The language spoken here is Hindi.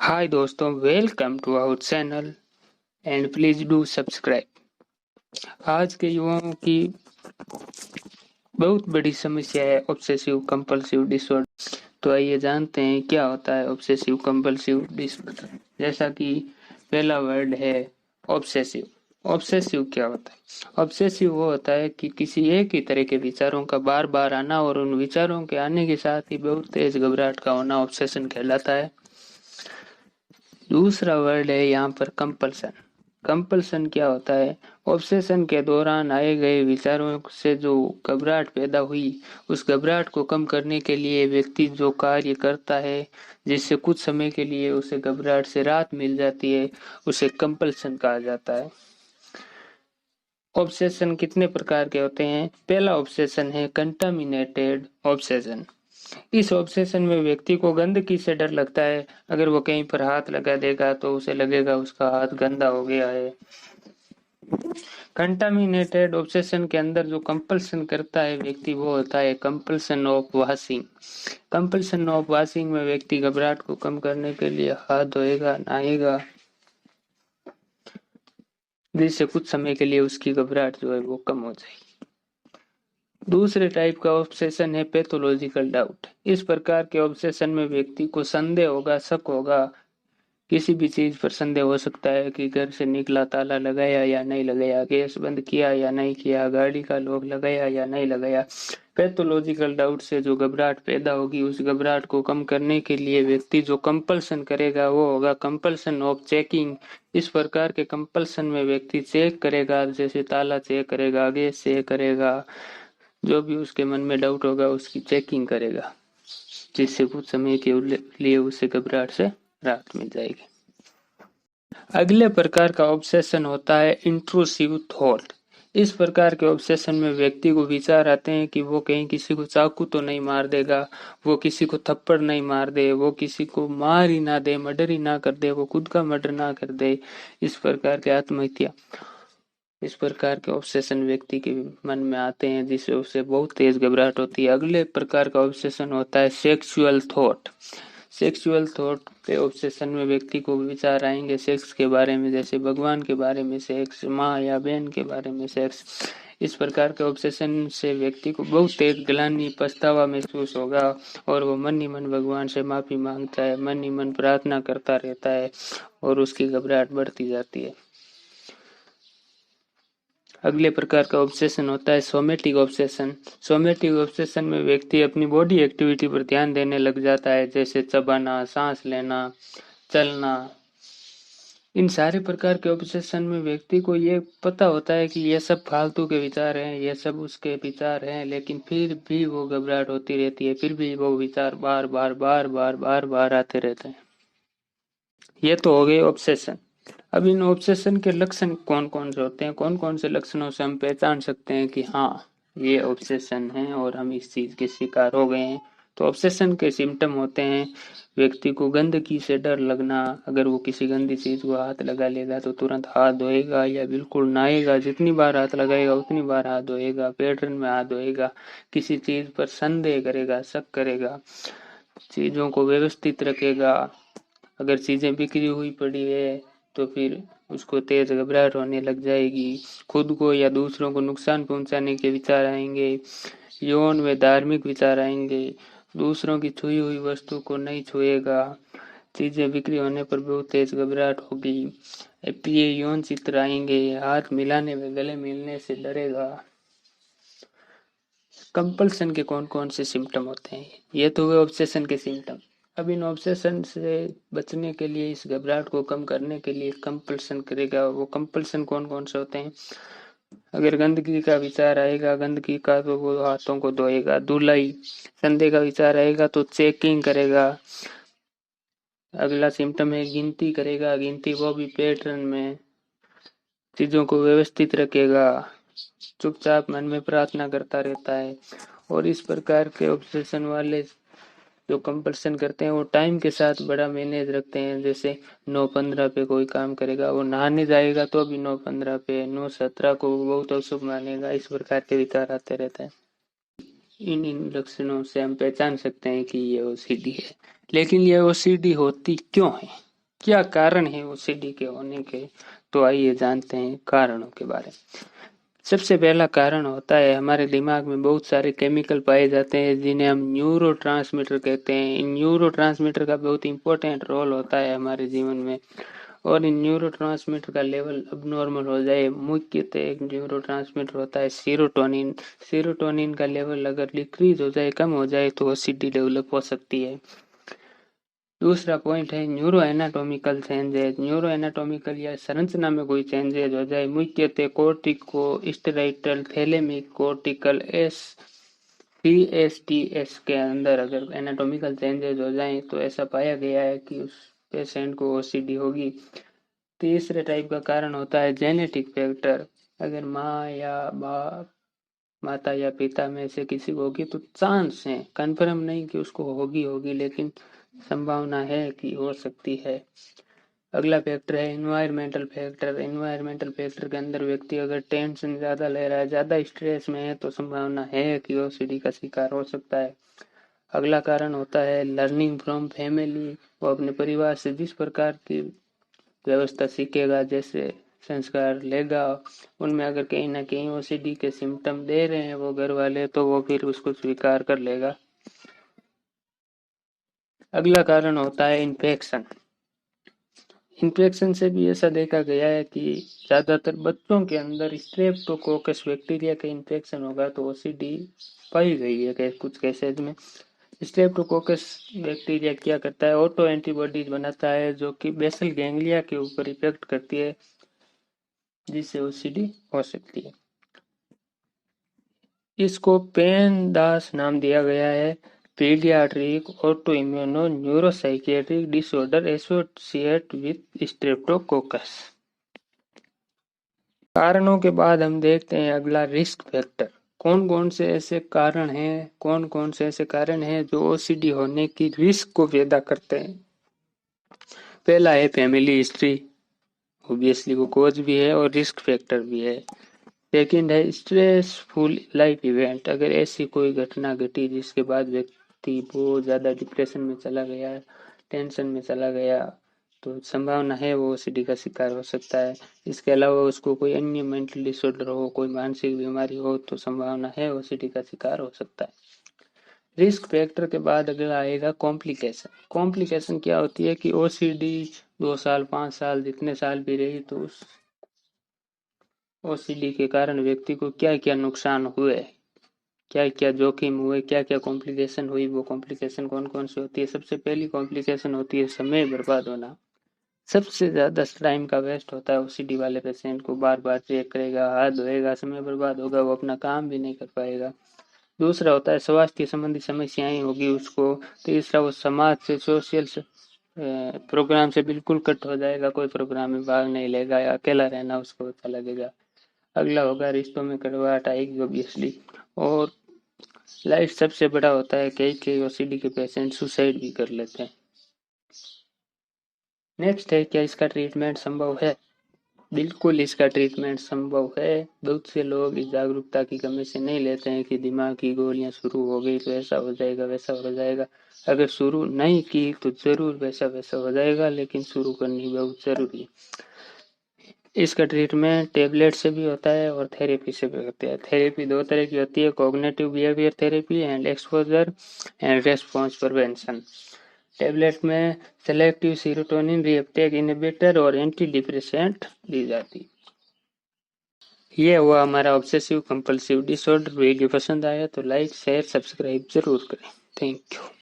हाय दोस्तों, welcome to our channel and please do subscribe. आज के युवाओं की बहुत बड़ी समस्या है ऑब्सेसिव कंपल्सिव डिसऑर्डर। तो आइए जानते हैं क्या होता है ऑब्सेसिव कंपल्सिव डिसऑर्डर। जैसा कि पहला वर्ड है ऑब्सेसिव। ऑब्सेसिव क्या होता है? ऑब्सेसिव वो होता है कि किसी एक ही तरह के विचारों का बार बार आना और उन विचारों के आने के साथ ही बहुत तेज घबराहट का होना ऑब्सेशन कहलाता है। दूसरा वर्ड है यहाँ पर कंपल्सन। कंपल्सन क्या होता है? ऑब्सेशन के दौरान आए गए विचारों से जो घबराहट पैदा हुई, उस घबराहट को कम करने के लिए व्यक्ति जो कार्य करता है जिससे कुछ समय के लिए उसे घबराहट से राहत मिल जाती है, उसे कंपल्सन कहा जाता है। ऑब्सेशन कितने प्रकार के होते हैं? पहला ऑब्सेशन है कंटामिनेटेड ऑब्सेशन। इस ऑब्सेशन में व्यक्ति को गंदगी से डर लगता है। अगर वो कहीं पर हाथ लगा देगा तो उसे लगेगा उसका हाथ गंदा हो गया है। कंटामिनेटेड ऑब्सेशन के अंदर जो कंपल्सन करता है व्यक्ति, वो होता है compulsion of washing. Compulsion of washing में व्यक्ति घबराहट को कम करने के लिए हाथ धोएगा, नहाएगा, जिससे कुछ समय के लिए उसकी घबराहट जो है वो कम हो जाएगी। दूसरे टाइप का ऑब्सेशन है पैथोलॉजिकल डाउट। इस प्रकार के ऑब्सेशन में व्यक्ति को संदेह होगा, शक होगा, किसी भी चीज पर संदेह हो सकता है कि घर से निकला ताला लगाया या नहीं लगाया, गैस बंद किया या नहीं किया, गाड़ी का लॉक लगाया या नहीं लगाया। पैथोलॉजिकल डाउट से जो घबराहट पैदा होगी, उस घबराहट को कम करने के लिए व्यक्ति जो कंपल्सन करेगा वो होगा कंपल्सन ऑफ चेकिंग। इस प्रकार के कंपल्सन में व्यक्ति चेक करेगा, जैसे ताला चेक करेगा, गैस चेक करेगा, जो भी उसके मन में डाउट होगा उसकी चेकिंग करेगा, जिससे कुछ समय के लिए उसे घबराहट से राहत मिल जाएगी। अगले प्रकार का ऑब्सेशन होता है इंट्रूसिव थॉट। इस प्रकार के ऑब्सेशन में व्यक्ति को विचार आते हैं कि वो कहीं किसी को चाकू तो नहीं मार देगा, वो किसी को थप्पड़ नहीं मार दे, वो किसी को मार ही ना दे, मर्डर ही ना कर दे, वो खुद का मर्डर ना कर दे, इस प्रकार के आत्महत्या। इस प्रकार के ऑब्सेशन व्यक्ति के मन में आते हैं, जिससे उसे बहुत तेज घबराहट होती है। अगले प्रकार का ऑब्सेशन होता है सेक्सुअल थॉट। सेक्सुअल थॉट के ऑब्सेशन में व्यक्ति को विचार आएंगे सेक्स के बारे में, जैसे भगवान के बारे में सेक्स, माँ या बहन के बारे में सेक्स। इस प्रकार के ऑब्सेशन से व्यक्ति को बहुत तेज ग्लानि, पछतावा महसूस होगा और वो मन ही मन भगवान से माफी मांगता है, मन ही मन प्रार्थना करता रहता है और उसकी घबराहट बढ़ती जाती है। अगले प्रकार का ऑब्सेशन होता है सोमेटिक ऑब्सेशन। सोमेटिक ऑब्सेशन में व्यक्ति अपनी बॉडी एक्टिविटी पर ध्यान देने लग जाता है, जैसे चबाना, सांस लेना, चलना। इन सारे प्रकार के ऑब्सेशन में व्यक्ति को ये पता होता है कि ये सब फालतू के विचार हैं, ये सब उसके विचार हैं, लेकिन फिर भी वो घबराहट होती रहती है, फिर भी वो विचार बार बार बार बार बार बार आते रहते हैं। ये तो हो गए ऑब्सेशन। अब इन ऑब्सेशन के लक्षण कौन कौन से होते हैं, कौन कौन से लक्षणों से हम पहचान सकते हैं कि हाँ ये ऑब्सेशन है और हम इस चीज के शिकार हो गए हैं। तो ऑब्सेशन के सिम्टम होते हैं व्यक्ति को गंदगी से डर लगना। अगर वो किसी गंदी चीज को हाथ लगा लेगा तो तुरंत हाथ धोएगा या बिल्कुल नहाएगा, जितनी बार हाथ लगाएगा उतनी बार हाथ धोएगा, पैटर्न में हाथ धोएगा। किसी चीज पर संदेह करेगा, शक करेगा, चीजों को व्यवस्थित रखेगा। अगर चीजें बिखरी हुई पड़ी है तो फिर उसको तेज घबराहट होने लग जाएगी। खुद को या दूसरों को नुकसान पहुंचाने के विचार आएंगे। यौन व धार्मिक विचार आएंगे। दूसरों की छुई हुई वस्तु को नहीं छुएगा। चीजें बिक्री होने पर बहुत तेज घबराहट होगी। प्रिय यौन चित्र आएंगे। हाथ मिलाने व गले मिलने से डरेगा। कंपल्सन के कौन कौन से सिम्टम होते हैं? ये तो हुए ऑब्सेशन के सिम्टम। अब इन ऑब्सेशन से बचने के लिए, इस घबराहट को कम करने के लिए कंपल्सन करेगा। वो कंपल्सन कौन कौन से होते हैं? अगर गंदगी का विचार आएगा, गंदगी का, तो वो हाथों को धोएगा, धुलाई। संदेह का विचार आएगा तो चेकिंग करेगा। अगला सिम्टम है गिनती करेगा, गिनती वो भी पैटर्न में। चीजों को व्यवस्थित रखेगा, चुपचाप मन में प्रार्थना करता रहता है। और इस प्रकार के ऑब्सेशन वाले जो कंपल्सन करते हैं वो टाइम के साथ बड़ा मैनेज रखते हैं। जैसे 9:15 पे कोई काम करेगा, वो नहाने जाएगा तो भी 9:15 पे, 9:17 को वो बहुत अशुभ मानेगा। इस प्रकार के विचार आते रहते हैं। इन लक्षणों से हम पहचान सकते हैं कि ये ओसीडी है। लेकिन ये ओसीडी होती क्यों है? क्या कारण है ओसीडी के होने के, तो आइए जानते हैं कारणों के बारे में। सबसे पहला कारण होता है हमारे दिमाग में बहुत सारे केमिकल पाए जाते हैं जिन्हें हम न्यूरोट्रांसमीटर कहते हैं। इन न्यूरोट्रांसमीटर का बहुत इंपॉर्टेंट रोल होता है हमारे जीवन में, और इन न्यूरोट्रांसमीटर का लेवल अब नॉर्मल हो जाए। मुख्यतः एक न्यूरोट्रांसमीटर होता है सीरोटोनिन। सीरोटोनिन का लेवल अगर डिक्रीज हो जाए, कम हो जाए, तो ओसीडी डेवलप हो सकती है। दूसरा पॉइंट है neuro anatomical changes. Neuro anatomical या संरचना में कोई चेंजेज हो जाए, मुख्यतः cortico steroidal thalamic cortical S PSTS के अंदर अगर एनाटॉमिकल चेंजेज हो जाएं तो ऐसा पाया गया है कि उस पेशेंट को ओसीडी होगी। तीसरे टाइप का कारण होता है जेनेटिक फैक्टर। अगर माँ या बाप, माता या पिता में से किसी को होगी तो चांस है, कंफर्म नहीं कि उसको होगी, लेकिन संभावना है कि हो सकती है। अगला फैक्टर है इन्वायरमेंटल फैक्टर। इन्वायरमेंटल फैक्टर के अंदर व्यक्ति अगर टेंशन ज्यादा ले रहा है, ज्यादा स्ट्रेस में है, तो संभावना है कि ओसीडी का शिकार हो सकता है। अगला कारण होता है लर्निंग फ्रॉम फैमिली। वो अपने परिवार से जिस प्रकार की व्यवस्था सीखेगा, जैसे संस्कार लेगा, उनमें अगर कहीं ना कहीं ओसीडी के सिम्टम दे रहे हैं वो घर वाले, तो वो फिर उसको स्वीकार कर लेगा। अगला कारण होता है इन्फेक्शन। इन्फेक्शन से भी ऐसा देखा गया है कि ज्यादातर बच्चों के अंदर स्ट्रेप्टोकोकस बैक्टीरिया का इन्फेक्शन होगा तो ओसीडी पाई गई है कुछ केसेज में। स्ट्रेप्टोकोकस बैक्टीरिया क्या करता है, ऑटो एंटीबॉडीज बनाता है जो कि बेसल गैंग्लिया के ऊपर इफेक्ट करती है, जिससे ओसीडी हो सकती है। इसको पेनदास नाम दिया गया है, paediatric auto immuno neuropsychiatric disorder associate with Streptococcus. कारणों के बाद हम देखते हैं अगला रिस्क फैक्टर। कौन कौन से ऐसे कारण हैं, कौन कौन से ऐसे कारण हैं जो ओसीडी होने की रिस्क को पैदा करते हैं। पहला है फैमिली हिस्ट्री, ऑब्वियसली वो कोज भी है और रिस्क फैक्टर भी है। सेकंड है स्ट्रेसफुल लाइफ इवेंट। अगर ऐसी कोई घटना घटी जिसके बाद व्यक्ति बहुत ज़्यादा डिप्रेशन में चला गया, टेंशन में चला गया, तो संभावना है वो ओसीडी का शिकार हो सकता है। इसके अलावा उसको कोई अन्य मेंटल डिसऑर्डर हो, कोई मानसिक बीमारी हो, तो संभावना है ओसीडी का शिकार हो सकता है। रिस्क फैक्टर के बाद अगला आएगा कॉम्प्लिकेशन। कॉम्प्लिकेशन क्या होती है कि ओसीडी 2 साल 5 साल जितने साल भी रही, तो उस ओसीडी के कारण व्यक्ति को क्या क्या नुकसान हुए, क्या क्या जोखिम हुए, क्या क्या कॉम्प्लिकेशन हुई। वो कॉम्प्लिकेशन कौन कौन सी होती है। सबसे पहली कॉम्प्लिकेशन होती है समय बर्बाद होना। सबसे ज्यादा टाइम का वेस्ट होता है ओसीडी वाले पेशेंट को, बार बार चेक करेगा, हाथ धोएगा, समय बर्बाद होगा, वो अपना काम भी नहीं कर पाएगा। दूसरा होता है स्वास्थ्य संबंधी समस्याएं होगी उसको। तीसरा, वो समाज से, सोशल प्रोग्राम से बिल्कुल कट हो जाएगा, कोई प्रोग्राम में भाग नहीं लेगा, या अकेला रहना उसको अच्छा लगेगा। अगला होगा रिश्तों में कड़वाहट आएगी ऑब्वियसली। और लाइफ सबसे बड़ा होता है, कई कई ओसीडी के पेशेंट सुसाइड भी कर लेते हैं। नेक्स्ट है क्या इसका ट्रीटमेंट संभव है। बिल्कुल इसका ट्रीटमेंट संभव है। बहुत से लोग इस जागरूकता की कमी से नहीं लेते हैं कि दिमाग की गोलियां शुरू हो गई तो ऐसा हो जाएगा, वैसा हो जाएगा। अगर शुरू नहीं की तो जरूर वैसा वैसा हो जाएगा, लेकिन शुरू करनी बहुत जरूरी है। इसका ट्रीटमेंट टेबलेट से भी होता है और थेरेपी से भी होता है। थेरेपी 2 तरह की होती है, cognitive behaviour therapy and exposure and response prevention. Tablet में सेलेक्टिव सीरोटोनिन रीअपटेक इनहिबिटर और एंटी डिप्रेसेंट दी जाती। ये हुआ हमारा ऑब्सेसिव कंपल्सिव डिसऑर्डर। वीडियो पसंद आया तो लाइक शेयर सब्सक्राइब जरूर करें। Thank you.